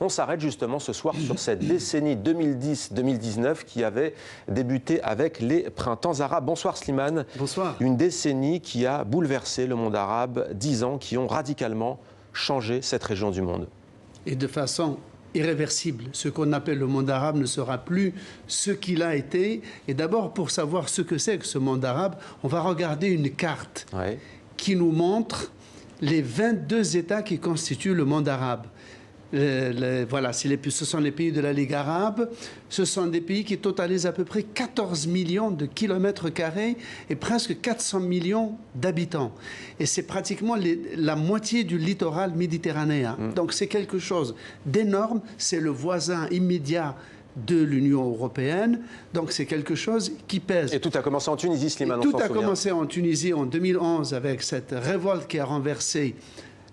On s'arrête justement ce soir sur cette décennie 2010-2019 qui avait débuté avec les printemps arabes. Bonsoir Slimane. Bonsoir. Une décennie qui a bouleversé le monde arabe, 10 ans qui ont radicalement changé cette région du monde. Et de façon irréversible. Ce qu'on appelle le monde arabe ne sera plus ce qu'il a été. Et d'abord, pour savoir ce que c'est que ce monde arabe, on va regarder une carte qui nous montre les 22 États qui constituent le monde arabe. Voilà, ce sont les pays de la Ligue arabe. Ce sont des pays qui totalisent à peu près 14 millions de kilomètres carrés et presque 400 millions d'habitants. Et c'est pratiquement la moitié du littoral méditerranéen. Donc c'est quelque chose d'énorme. C'est le voisin immédiat de l'Union européenne. Donc c'est quelque chose qui pèse. Et tout a commencé en Tunisie, Slimane, Tout a commencé en Tunisie en 2011 avec cette révolte qui a renversé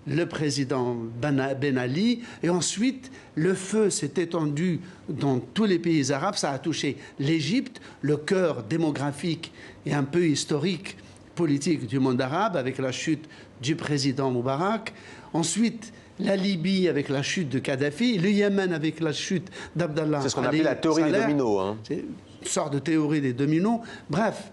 le président Ben Ali, et ensuite le feu s'est étendu dans tous les pays arabes. Ça a touché l'Égypte, le cœur démographique et un peu historique, politique du monde arabe, avec la chute du président Moubarak. Ensuite, la Libye avec la chute de Kadhafi, le Yémen avec la chute d'Abdallah. C'est ce qu'on appelle la théorie des dominos. C'est une sorte de théorie des dominos. Bref,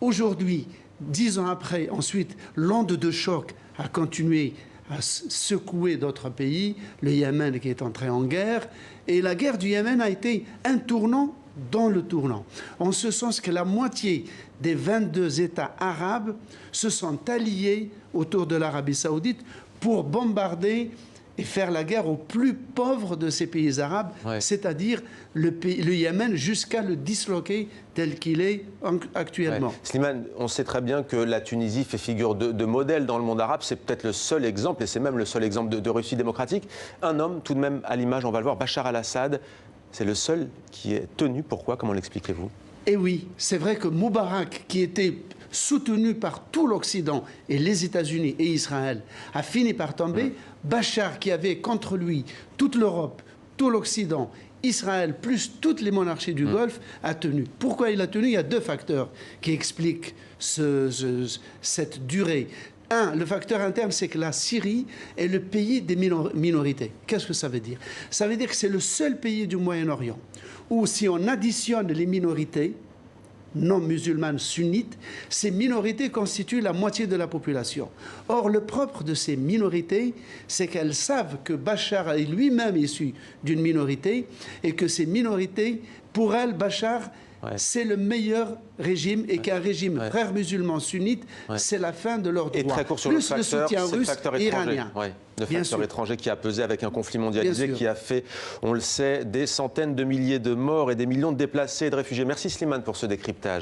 aujourd'hui, 10 ans après, ensuite, l'onde de choc a continué à secouer d'autres pays, le Yémen qui est entré en guerre, et la guerre du Yémen a été un tournant dans le tournant, en ce sens que la moitié des 22 États arabes se sont alliés autour de l'Arabie saoudite pour bombarder et faire la guerre aux plus pauvres de ces pays arabes, c'est-à-dire le Yémen, jusqu'à le disloquer tel qu'il est actuellement. Slimane, on sait très bien que la Tunisie fait figure de modèle dans le monde arabe. C'est peut-être le seul exemple, et c'est même le seul exemple de Russie démocratique. Un homme, tout de même, à l'image, on va le voir, Bachar al-Assad, c'est le seul qui est tenu. Pourquoi? Comment l'expliquez-vous? Eh oui, c'est vrai que Moubarak, qui était soutenu par tout l'Occident et les États-Unis et Israël, a fini par tomber. Bachar, qui avait contre lui toute l'Europe, tout l'Occident, Israël, plus toutes les monarchies du Golfe, a tenu. Pourquoi il a tenu? Il y a deux facteurs qui expliquent cette durée. Un, le facteur interne, c'est que la Syrie est le pays des minorités. Qu'est-ce que ça veut dire? Ça veut dire que c'est le seul pays du Moyen-Orient où, si on additionne les minorités non musulmanes sunnites, ces minorités constituent la moitié de la population. Or, le propre de ces minorités, c'est qu'elles savent que Bachar est lui-même issu d'une minorité et que ces minorités, pour elles, Bachar, c'est le meilleur régime et qu'un régime frère musulman sunnite, c'est la fin de leur droit. Et très court sur plus le soutien russe et iranien. Le facteur étranger qui a pesé avec un conflit mondialisé qui a fait, on le sait, des centaines de milliers de morts et des millions de déplacés et de réfugiés. Merci Slimane pour ce décryptage.